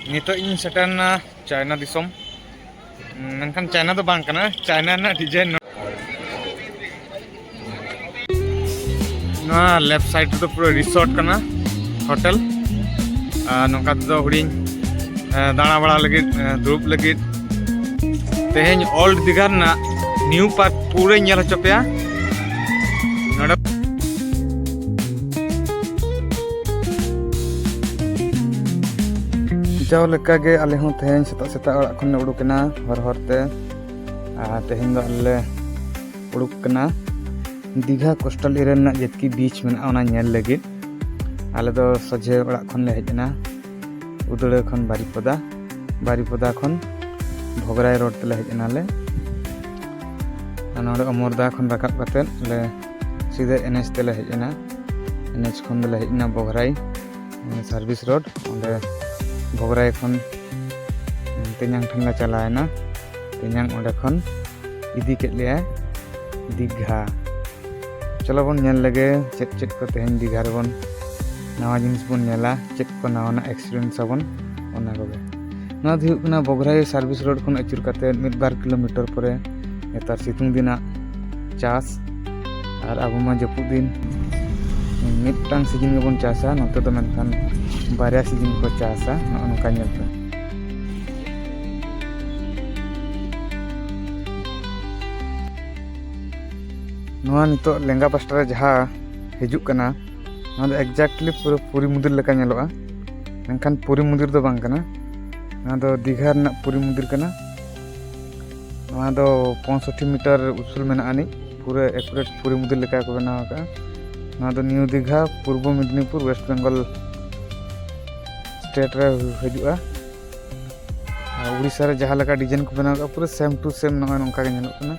Nito ini sekarang China disom. Kan China tuh bang kana China na design. Nah left side itu pura resort kana hotel. Nongkat itu huding dana bala lagi durup lagi. Tehnya old digar na new park pura nyala cop ya. Nada jauh lekage ale hon tehen seta orak khon udukena hor te tehen do ale udukena Digha coastal area na jetki beach mena ona nyel lagit ale do soje orak khon le hejna udure khon Baripada khon Bhograi road te le hejna le anore Amorda khon rakap kate le sida NH te le hejna NH khon le hejna Bhograi service road onde Bhograi khon tenyang thang la chalaena tenyang onde khon idi ket leya Digha chalo bon nyel lage chet ko tehen Digha re bon nawa jinis bon nyela chet ko nawa na experience abon ona koge na dhiyuk na Bhograi service road khon achur kate 1-2 kilometer pore netar situng dina chas ar abu ma japud din mitang season gebon chasa note to menkan barya season ko chasa nongka nyel pe noa nito lenga pasta re jaha hijuk kana noa do exactly pura Puri Mundir leka nyeloa menkan Puri Mundir do bang kana noa do Digha rena Puri Mundir kana noa do 65 meter usul mena ani pura accurate Puri Mundir leka ko banawa ka noa do New Digha Purbo Medinipur West Bengal state re hijua Odisha re jaha leka design ko banawa ka pura same to same noa nongka ge nyelok kana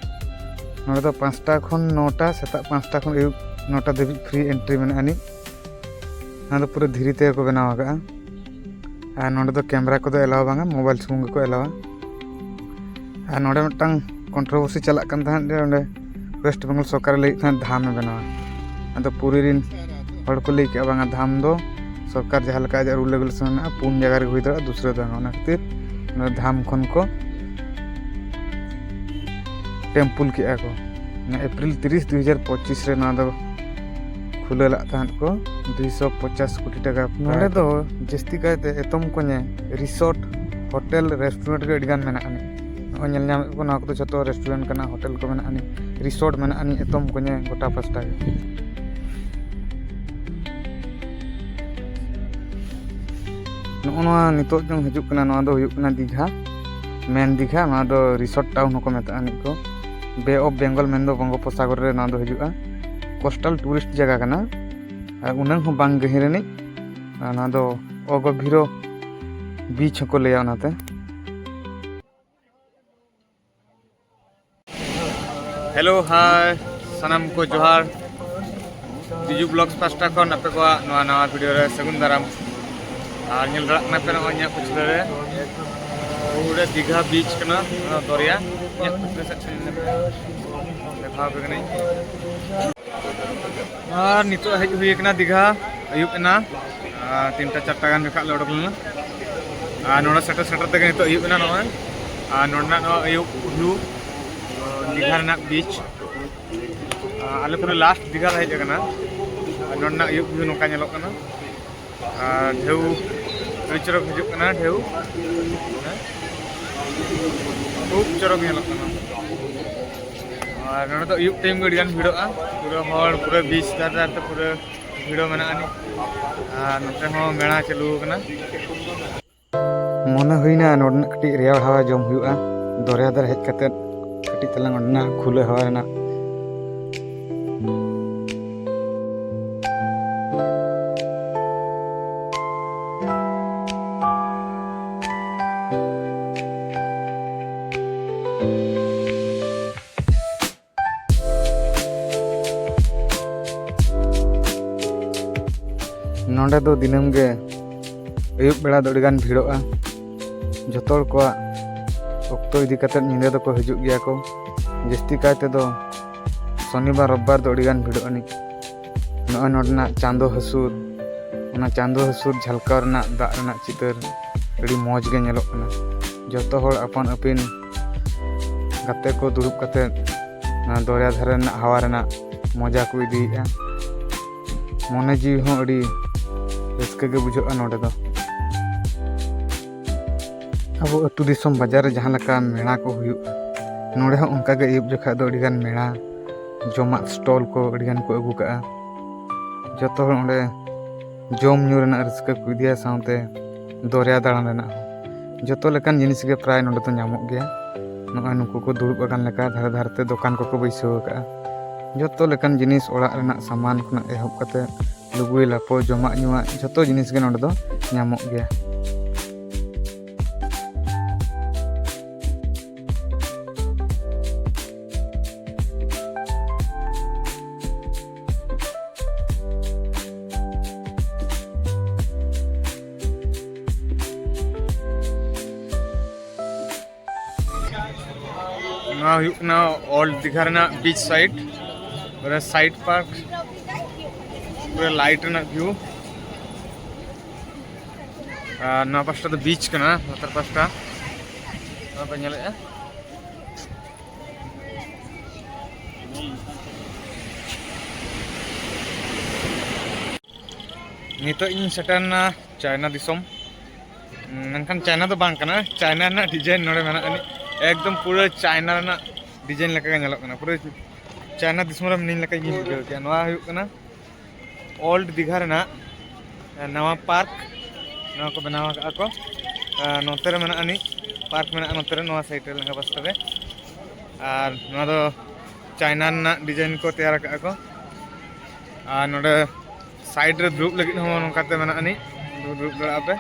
noa do 5टा khon 9टा seta 5टा khon 9टा debi free entry mena ani noa do pura dhiri te ko banawa ka ar node do camera ko do allow banga mobile sung ko allow ar node mitang controversy chalak kan tahan onde West Bengal sarkar lai than dham me banawa ado Puri rin hor ko lai ke banga dham do सरकार जहाँ लगा आज rule regulation में पुन जगह रे हुई दरा दूसरे जगह खातिर धाम खन को टेम्पल के को अप्रैल 30 2025 रे ना दो खुले तहन को 250 कोटी टाका नोडे दो जस्ती कायते एतम को ने रिसोर्ट होटल रेस्टोरेंट के अडिगान मेना अनि ओनेल नाम को ना को जतो रेस्टोरेंट कना होटल को मेना अनि रिसोर्ट मेना अनि एतम को ने गोटा पास्टा नोआ नितो जो हिजुक कना नोआ दो हुयुक कना Digha मेन Digha नोआ दो रिसोर्ट टाउन होको मेता अनि को बे ऑफ बेंगल मेन दो बंगोपसागर रे नोआ दो हिजुआ कोस्टल टूरिस्ट जगह कना उनंग हो बांग गहिर नि नोआ दो ओगभीरो बीच को लेया ओनाते हेलो हाय सनम को जोहार बिजू ब्लॉग्स पास्टा खन आपे को नोआ नवा वीडियो रे सगुन दाराम और निल रख ना पे ना कुछ रे पूरे Digha बीच कना दरिया nya कुछ सेक्शन देखा पे नहीं और नितो हेज हुई कना Digha अयुब ना 3-4 गान रखा लड़क लना नोड़ा सेटर तक नितो अयुब ना नोआ नोडना नो अयुब ब्लू Digha ना बीच आले पूरे लास्ट Digha हेज कना नोडना अयुब ब्लू नोका नेलो कना ढेउ चरक हिजुक कना ढेउ खूब चरक नेलो कना और नोडे तो अयुब टाइम गडी गान भिड़ोआ पूरा हर पूरा बीच दार ते पूरा भिड़ो मेना अनि नोते हो मेणा चालू कना मने होइना नोडना कटी रेयाड़ हवा जम हुआ दरिया दर हेज कते कटी तलांग ओडना खुले हवा ना नोडे दो दिनम गे अयुब बेड़ा दो अडिगान भिड़ोआ जतोर को ऑक्टो इदी कते निंदे दो को हिजुग गया को जस्ती कायते दो शनिवार रविवार दो अडिगान भिड़ोआ नि नोडना चांदो हसूर ओना चांदो हसूर झलकाव रना दा रना चितर ᱟᱹᱰᱤ ᱢᱚᱡᱽ ᱜᱮ ᱧᱮᱞᱚᱜ ᱠᱟᱱᱟ ᱡᱚᱛᱚ ᱦᱚᱲ ᱟᱯᱟᱱ ᱟᱹᱯᱤᱱ ᱜᱟᱛᱮ ᱠᱚ ᱫᱩᱲᱩᱵ ᱠᱟᱛᱮ ᱫᱚᱨᱭᱟ ᱫᱷᱟᱨᱮ ᱨᱮᱱᱟᱜ ᱦᱟᱣᱟ ᱨᱮᱱᱟᱜ ᱢᱚᱡᱟ ᱠᱚ ᱤᱫᱤᱭᱮᱫᱼᱟ ᱢᱚᱱᱮ ᱡᱤᱣᱤ ᱦᱚᱸ ᱟᱹᱰᱤ ᱨᱟᱹᱥᱠᱟᱹ ᱜᱮ ᱵᱩᱡᱷᱟᱹᱜᱼᱟ ᱱᱚᱰᱮ ᱫᱚ ᱟᱵᱚ ᱟᱹᱛᱩ ᱫᱤᱥᱚᱢ ᱵᱟᱡᱟᱨ ᱨᱮ ᱡᱟᱦᱟᱸ ᱞᱮᱠᱟ ᱢᱮᱞᱟ ᱠᱚ ᱦᱩᱭᱩᱜᱼᱟ ᱱᱚᱰᱮ ᱦᱚᱸ ᱚᱱᱠᱟ ᱜᱮ ᱟᱹᱭᱩᱵ ᱡᱚᱠᱷᱟ ᱫᱚ ᱟᱹᱰᱤ ᱜᱟᱱ ᱢᱮᱞᱟ ᱡᱚᱢᱟᱜ ᱥᱴᱚᱞ ko ᱟᱹᱰᱤ ᱜᱟᱱ ᱠᱚ ᱟᱹᱜᱩ ᱠᱟᱜᱼᱟ ᱡᱚᱛᱚ ᱦᱚᱲ ᱚᱸᱰᱮ ᱡᱚᱢ ᱧᱩ ᱨᱮᱱᱟᱜ ᱨᱟᱹᱥᱠᱟᱹ ᱠᱚ ᱤᱫᱤᱭᱟ ᱥᱟᱶᱛᱮ ᱫᱚᱨᱭᱟ ᱫᱟᱬᱟᱱ ᱨᱮᱱᱟᱜ ᱡᱚᱛᱚ ᱞᱮᱠᱟᱱ ᱡᱤᱱᱤᱥ ᱜᱮ ᱯᱨᱟᱭ ᱱᱚᱰᱮ ᱫᱚ ᱧᱟᱢᱚᱜ ᱜᱮᱭᱟ ᱱᱚᱜᱼᱚᱭ ᱱᱩᱠᱩ ko ᱫᱩᱲᱩᱵ ᱟᱠᱟᱱ ᱞᱮᱠᱟ ᱫᱷᱟᱨᱮ ᱫᱷᱟᱨᱮᱛᱮ ᱫᱚᱠᱟन ᱠᱚᱠᱚ ᱵᱟᱹᱭᱥᱟᱹᱣ ᱟᱠᱟᱜᱼᱟ ᱡᱚᱛᱚ ᱞᱮᱠᱟᱱ ᱡᱤᱱᱤᱥ ᱚᱲᱟᱜ ᱨᱮᱱᱟᱜ ᱥᱟᱢᱟᱱ ᱠᱷᱚᱱᱟᱜ ᱮᱦᱚᱵ ᱠᱟᱛᱮ ᱞᱩᱜᱽᱲᱤ ᱞᱟᱯᱚ ᱡᱚᱢᱟᱜ ᱧᱩᱣᱟᱜ ᱡᱚᱛᱚ ᱡᱤᱱᱤᱥ ᱜᱮ ᱱᱚᱰᱮ ᱫᱚ ᱧᱟᱢᱚᱜ ᱜᱮᱭᱟ old Digha beach side side park पूरा लाइट व्यू ना पास्टा तो बीच करना लातर पास्टा पे ñelea नितो इन सेटरना चाइना दिसम मेनखान चाइना तो बांग करना चाइना ना डिजाइन नोड़े मेना एकदम पूरा चाइना ना डिजाइन लगा के ñelok kana पूरा चाइना दिसम रे मिनिन लगा गिन बुझाव के नवा हुयुक kana ओल्ड दीघा रेना नवा पार्क नवा को बनावा का को नोते रे मेना अनि पार्क मेना नोते रे नवा साइड रे लंगा पास्ता रे आर नवा दो चाइना ना डिजाइन को तैयार का को आ नोडे साइड रे ग्रुप लगी हो नोकाते मेना अनि ग्रुप दड़ा पे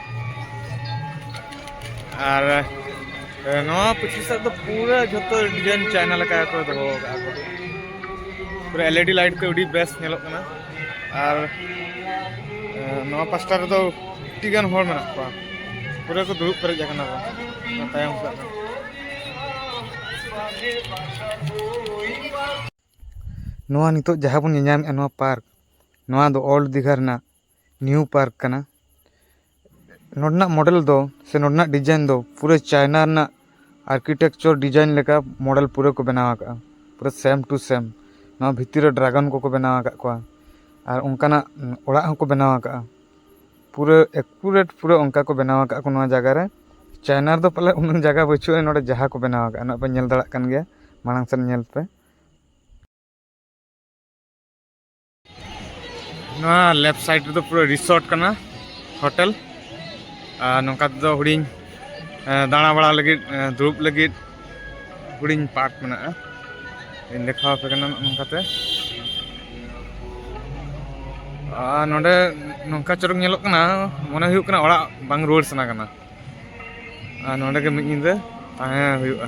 आर नवा पिछले साल तो पूरा जो डिजाइन चाइना लगा को दो पूरा एलईडी लाइट को उडी बेस्ट नेलो कना और नवा पास्टा रे तो टिगन होल मेना को पूरा को दुरुप करे जाकना को तायम सा नवा नितो जहां बन ñam नवा पार्क नवा दो ओल्ड दीघा रना न्यू पार्क कना नोडना मॉडल दो से नोडना डिजाइन दो पूरा चाइना ना आर्किटेक्चर डिजाइन लेका मॉडल पूरा को बनावा का पूरा सेम टू सेम ना भितर ड्रैगन को बनावा का को और उनकाना ओड़ा को बनावा का पूरा एक्यूरेट पूरा उनका को बनावा का को नवा जगह रे चाइना दो पले उन जगह बचु नोडे जहां को बनावा का ना पे ñel दड़ा कन गया मांग सन ñel पे ना लेफ्ट साइड तो पूरा रिसोर्ट करना होटल नौका तो हुडिंग दाणा बड़ा लगे दुरुब लगे हुडिंग पार्क मेना इन देखा पे कना नौकाते नोडे नौका चरक ñelok कना मने हुयुक कना ओड़ा बांग रोड सना कना नोडे के मिद ñinde ताहे हुयुआ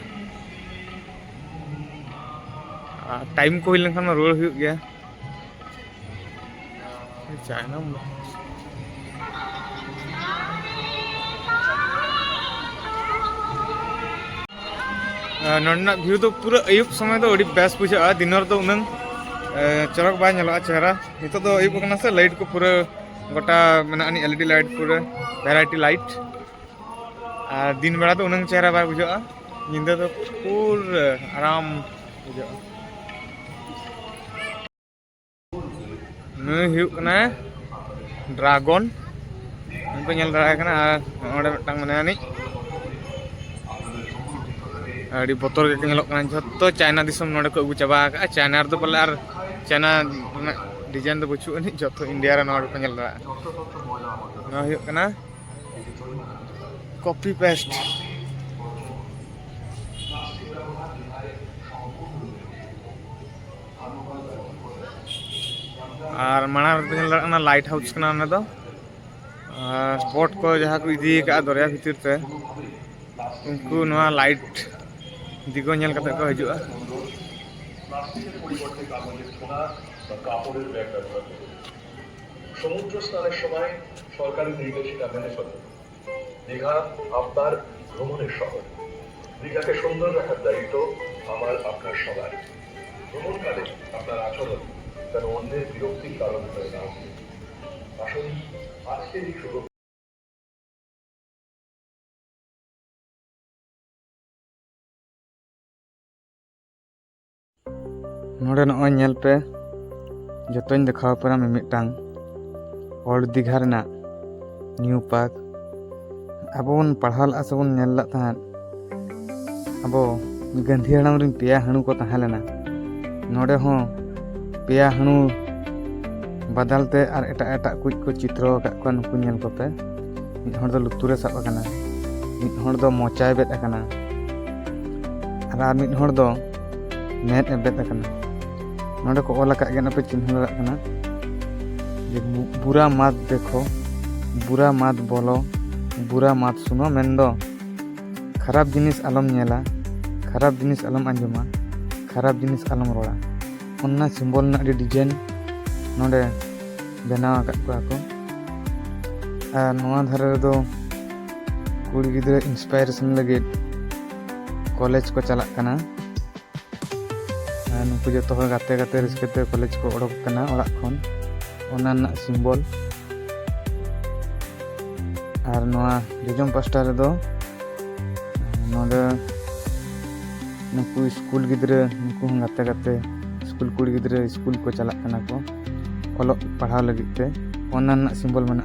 टाइम को हुई लेनखान रोड हुयुक गया चाइना नोडना व्यू तो पूरा अयुब समय तो अड़ी बेस्ट बुझा दिन तो उन चरक बाय ñelok चेहरा नितो तो अयुब कना से लाइट को पूरा गोटा मेना अनि एलईडी लाइट पूरा वैरायटी लाइट और दिन बेला तो उन चेहरा बाय बुझा ñinde तो पूरा आराम बुझा ड्रैगन इनको ñel दड़ा कना ओडे मिटांग मने अनि अड़ी बोतल के ñelok कना जत्तो चाइना दिसम नोडे को अगु चाबा का चाइना रे तो पले आर चाइना डिजाइन तो बचु अनि जत्तो इंडिया रे नोडे को ñel दड़ा ना हुयुक कना कॉपी पेस्ट और माना ना लाइट हाउस कना ना दो स्पॉट को जहाँ को इदी का दरिया भीतर ते उनको नवा लाइट दिगो ñel कते को हजुआ সমুদ্র স্নানের সময় সরকারি নির্দেশিকা মেনে চলুন। দীঘা আপনার ভ্রমণের শহর। দীঘাকে সুন্দর রাখার দায়িত্ব আমার আপনার সবার। ভ্রমণকালে আপনার আচরণ যেন অন্যের বিরক্তির কারণ হয়ে না আসুন আজকের এই শুভ नोडे नॉय नेल पे जतोñ देखाव पे मिमिटांग ओल्ड दीघा रेना न्यू पार्क अब बन पढ़ाव ला से बन नेल ला तहां अब गांधी हड़ाम रिन पेया हणु को तहां लेना नोडे हो पेया हणु बदलते और एटा एटा कुछ को चित्र का को नुकु नेल को पे मिद हड़ दो लुतुरे साब अकना मिद हड़ दो मोचाय बेद अकना और मिद हड़ दो मेद एबेद अकना नोडे को ओला का गेना पे चिन्ह लगा कना जे बुरा मत देखो बुरा मत बोलो बुरा मत सुनो मेंदो खराब जिनिस आलम नेला खराब जिनिस आलम अंजमा खराब जिनिस आलम रोड़ा ओन्ना सिंबल ना डिजाइन नोडे बनाव आकाद को आको और नोआ धारे दो कुड़ी गिद्रा इंस्पायरेशन लगे कॉलेज को चला कना नुकु जो गाते गाते रिस्कते कॉलेज को ओडोक कना ओड़ा खन ओना ना सिंबल और नोआ जोजम पास्टा रे दो नोडे नुकु स्कूल गिद्रा नुकु गाते गाते स्कूल कुड़ी गिद्रा स्कूल को चला कना को ओलोक पढ़ाव लगित ते ओना ना सिंबल मना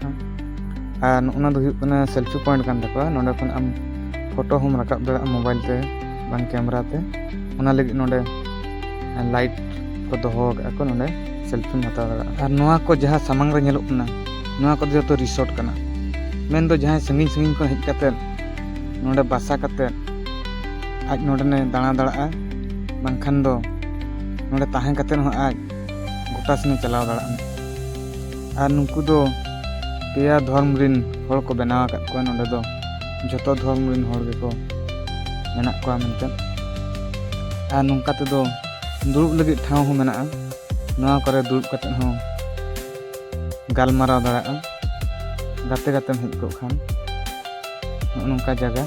और ओना दो हुयुग कना सेल्फी पॉइंट कान तकवा नोडे खन आम फोटो हम रकाब दड़ा मोबाइल ते बांग कैमरा ते ओना लगी नोडे लाइट को दोहो को नोडे सेल्फी हताव दड़ा और नोआ को जहाँ सामांग रे नेलोग कना नोआ को जो रिसोर्ट कना मेन दो जहाँ संगीन संगीन को हेज कते नोडे बासा कते आज नोडे ने दाणा दड़ा बांखान दो नोडे ताहें कते हो आज गोटा सेने चलाव दड़ा और नुकु दो पेया धर्म रिन हर को बनाव आकाद को नोडे दो जतो धर्म रिन हर गे को मेना को मेनते और नुंका ते दो दुरुब लगी ठाव हो मेना नोआ करे दुरुब कते हो गालमाराव दड़ा गाते गाते हेज को खान नुंका जगह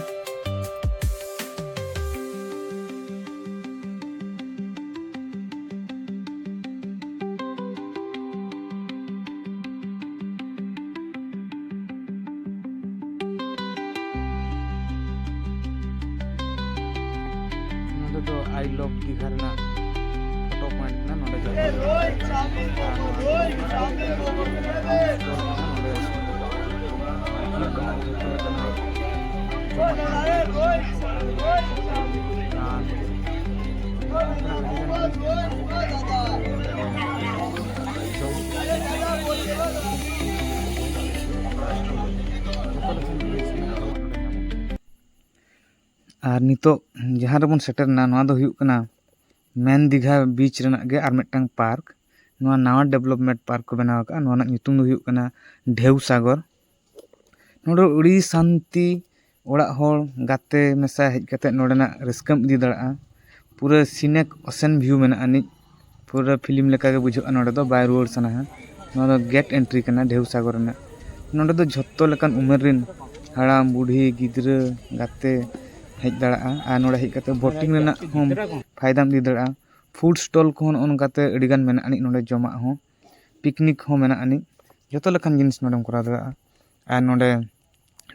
तो आई लव दीघा रेना फोटो पॉइंट ना नोडे और नितो जहाँ रेबन सेटरना नोआ दो हुयुग कना मेन दीघा बीच रेना गे और मिदटांग पार्क नोआ नावा डेवलपमेंट पार्क को बनाव का नोआ ᱧᱩᱛᱩᱢ दो हुयुग कना ढेउ सागर नोडे उड़ी शांति ओड़ा होड़ गाते मेसा हेज कते नोडेना रस्कम इदी दड़ा पूरा सीनेक ओशन व्यू मेना अनि पूरा फिल्म लेका गे बुझा नोडे दो बाय रुवाड़ सना नोआ दो गेट एंट्री कना ढेउ सागर रेना नोडे दो झत्तो लेकान उमेर रिन हाड़ाम बुढ़ी गिद्रा गाते हेज दड़ा और नोडे हेज कते बोटिंग रेना हम फायदाम दी दड़ा फूड स्टॉल को ओनकाते अडिगान मेना अनि नोडे जमा हो पिकनिक हो मेना अनि जतो लेकान जिनिस नोडेम करा दड़ा और नोडे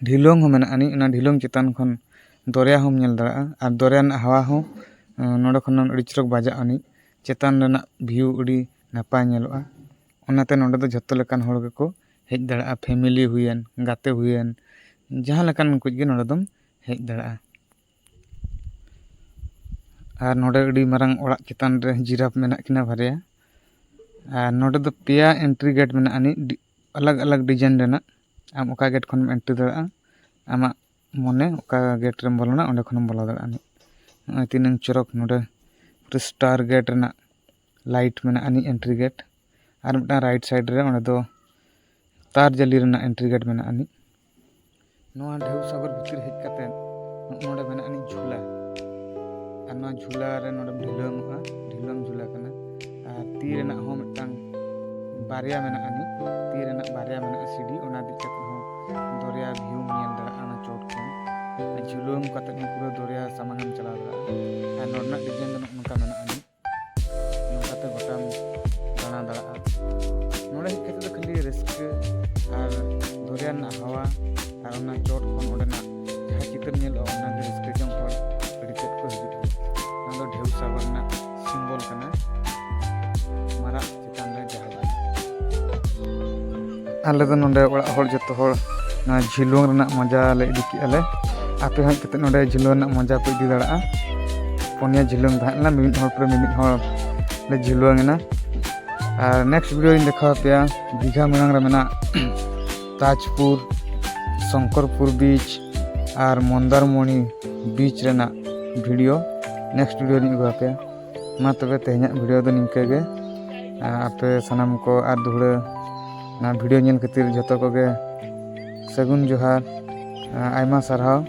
ढिलोंग हो मेना अनि ओना ढिलोंग चितान खन दरिया हम नेल दड़ा और दरिया ना हवा हो नोडे खन अडी चिरक बाजा अनि चितान रेना व्यू अडी नापाय नेलोआ ओनाते नोडे दो जतो लेकान हड़ गेको हेज दड़ा फैमिली हुयन गाते हुयन जहाँ लेकान कुछ गे नोडे दम हेज दड़ा और नोडे अडी मारंग ओड़ा चितान रे जिराफ मेना किना बारिया और नोडे दो पेया एंट्री गेट मेना अनि अलग अलग डिजाइन रेना आम ओका गेट खन एंट्री दड़ा आमा मने ओका गेट रेम बोलना ओंडे खनम बोला दड़ा अनि तीनंग चरक नोडे पूरा स्टार गेट रेना लाइट मेना अनि एंट्री गेट और मिटा राइट साइड रे ओंडे दो तार जली रेना एंट्री गेट मेना अनि नोआ ढेउ सागर भितर हेज कते नोडे मेना अनि झूला और नोआ झूला रे नोडे ढिलोंग झूला कना और ती रेना हो मिटांग बारिया मेना अनि ती रेना बारिया मेना सीडी ओना दी कते हो दरिया व्यू नेल दड़ा ana चोट खन झूलोंग कते पूरा दरिया सामांगम चला दड़ा और नोडना डिजाइन दो नोका मेना अनि नोकाते गोटाम दाना दड़ा नोडे हेज कते तो खाली रिस्क और दरिया ना हवा और ओना चोट खन ओडेना जहाँ चित्र नेल ओना रिस्क जम हड़ अडी तेज को हिजुट ना दो ढेउ सागर ना सिंबल कना आले दो नोंडे ओड़ा हर जतो हर झिलुंग रना मजा ले इदी केले आपे हज कते नोंडे झिलुंग रना मजा पे इदी दाड़ा पुनिया झिलुंग थाना मिमिट हर पर मिमिट हर ले झिलुंग ना और नेक्स्ट वीडियो इन देखा पे दीघा मेनांग रे मेना ताजपुर शंकरपुर बीच और मंदारमणि बीच रेना वीडियो नेक्स्ट वीडियो इन गो पे मा तबे तेहना वीडियो दो निंके गे आपे सनम को और दुहड़ा ना वीडियो नेल खातिर जतो को गे सगुन जोहार आयमा सारहाव।